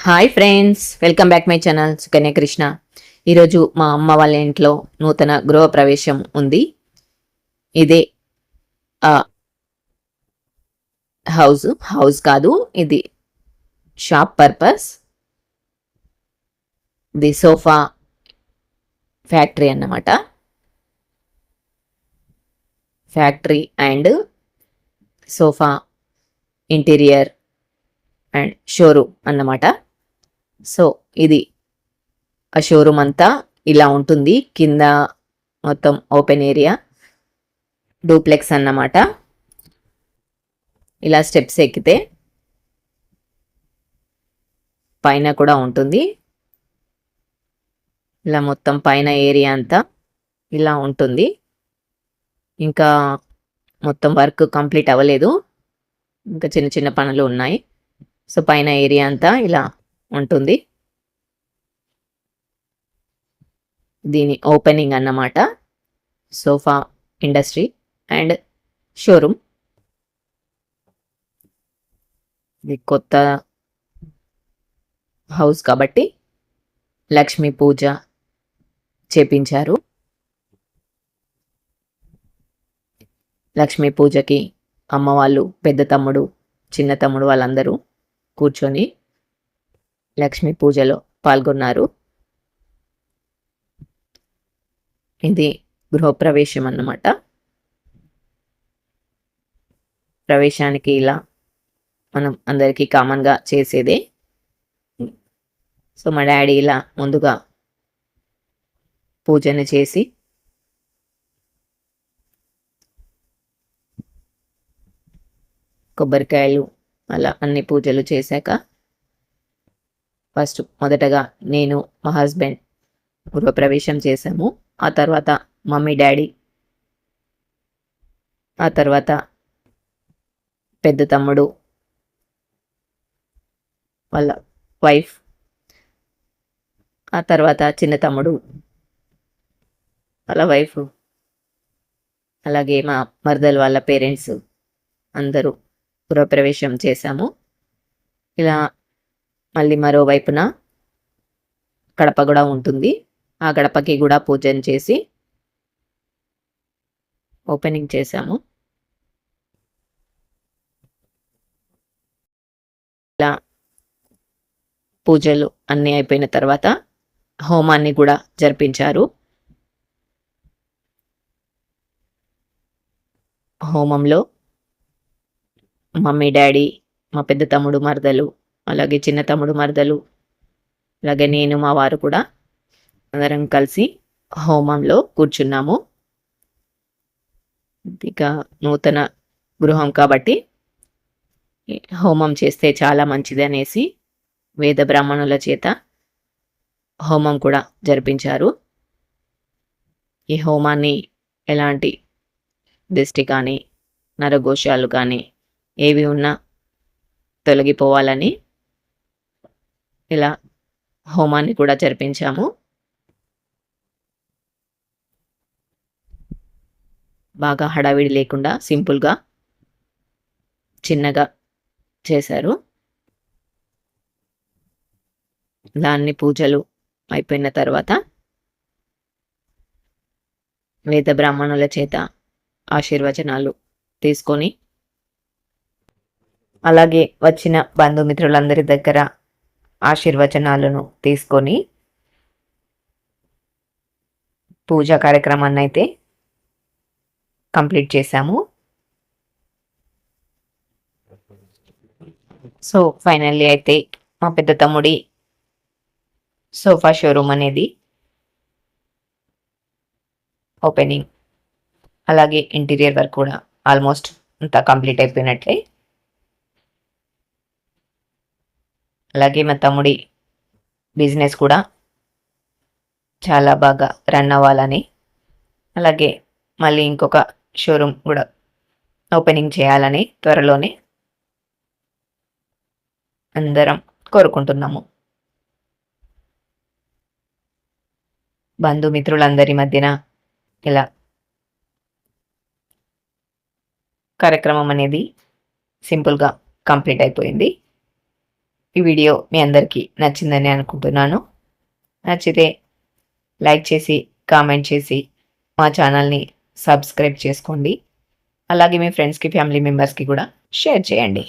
Hi friends, welcome back my channel Sukanya Krishna. ఈరోజు మా అమ్మ వాళ్ళ ఇంట్లో నూతన గృహ ప్రవేశం ఉంది. ఇదే ఆ హౌస్ కాదు, ఇది shop purpose. The sofa factory అన్నమాట. Factory and sofa interior and showroom అన్నమాట. సో ఇది ఆ షోరూమ్ అంతా ఇలా ఉంటుంది. కింద మొత్తం ఓపెన్ ఏరియా, డూప్లెక్స్ అన్నమాట. ఇలా స్టెప్స్ ఎక్కితే పైన కూడా ఉంటుంది. ఇలా మొత్తం పైన ఏరియా అంతా ఇలా ఉంటుంది. ఇంకా మొత్తం వర్క్ కంప్లీట్ అవ్వలేదు, ఇంకా చిన్న చిన్న పనులు ఉన్నాయి. సో పైన ఏరియా అంతా ఇలా ఉంటుంది. దీని ఓపెనింగ్ అన్నమాట. Sofa industry and showroom. ఇది కొత్త హౌస్ కాబట్టి లక్ష్మీ పూజ చేపించారు. లక్ష్మీ పూజకి అమ్మ వాళ్ళు, పెద్ద తమ్ముడు, చిన్న తమ్ముడు వాళ్ళందరూ కూర్చొని లక్ష్మీ పూజలో పాల్గొన్నారు. ఇది గృహప్రవేశం అన్నమాట. ప్రవేశానికి ఇలా మనం అందరికీ కామన్గా చేసేదే. సో మా డాడీ ఇలా ముందుగా పూజను చేసి కొబ్బరికాయలు అలా అన్ని పూజలు చేశాక ఫస్ట్ మొదటగా నేను మా హస్బెండ్ గృహప్రవేశం చేశాము. ఆ తర్వాత మమ్మీ డాడీ, ఆ తర్వాత పెద్ద తమ్ముడు వాళ్ళ వైఫ్, ఆ తర్వాత చిన్న తమ్ముడు వాళ్ళ వైఫ్, అలాగే మా మరదలు వాళ్ళ పేరెంట్స్ అందరూ గృహప్రవేశం చేశాము. ఇలా మళ్ళీ మరోవైపున గడప కూడా ఉంటుంది. ఆ గడపకి కూడా పూజను చేసి ఓపెనింగ్ చేశాము. ఇలా పూజలు అన్నీ అయిపోయిన తర్వాత హోమాన్ని కూడా జరిపించారు. హోమంలో మమ్మీ డాడీ, మా పెద్ద తమ్ముడు మరదలు, అలాగే చిన్న తమ్ముడు మరదలు, అలాగే నేను మా వారు కూడా అందరం కలిసి హోమంలో కూర్చున్నాము. ఇక నూతన గృహం కాబట్టి హోమం చేస్తే చాలా మంచిది అనేసి వేద బ్రాహ్మణుల చేత హోమం కూడా జరిపించారు. ఈ హోమాన్ని ఎలాంటి దిష్టి కానీ, నరఘోషాలు కానీ ఏవి ఉన్నా తొలగిపోవాలని ఇలా హోమాన్ని కూడా జరిపించాము. బాగా హడావిడి లేకుండా సింపుల్గా చిన్నగా చేశారు. దాన్ని పూజలు అయిపోయిన తర్వాత వేద బ్రాహ్మణుల చేత ఆశీర్వచనాలు తీసుకొని, అలాగే వచ్చిన బంధుమిత్రులందరి దగ్గర ఆశీర్వచనాలను తీసుకొని పూజా కార్యక్రమాన్ని అయితే కంప్లీట్ చేశాము. సో ఫైనల్లీ అయితే మా పెద్ద తమ్ముడి సోఫా షోరూమ్ అనేది ఓపెనింగ్, అలాగే ఇంటీరియర్ వర్క్ కూడా ఆల్మోస్ట్ అంతా కంప్లీట్ అయిపోయినట్లే. అలాగే మా తమ్ముడి బిజినెస్ కూడా చాలా బాగా రన్ అవ్వాలని, అలాగే మళ్ళీ ఇంకొక షోరూమ్ కూడా ఓపెనింగ్ చేయాలని త్వరలోనే అందరం కోరుకుంటున్నాము. బంధుమిత్రులందరి మధ్యన ఇలా కార్యక్రమం అనేది సింపుల్గా కంప్లీట్ అయిపోయింది. ఈ వీడియో మీ అందరికీ నచ్చిందని అనుకుంటున్నాను. నచ్చితే లైక్ చేసి, కామెంట్ చేసి మా ఛానల్‌ని సబ్స్క్రైబ్ చేసుకోండి. అలాగే మీ ఫ్రెండ్స్‌కి, ఫ్యామిలీ మెంబర్స్‌కి కూడా షేర్ చేయండి.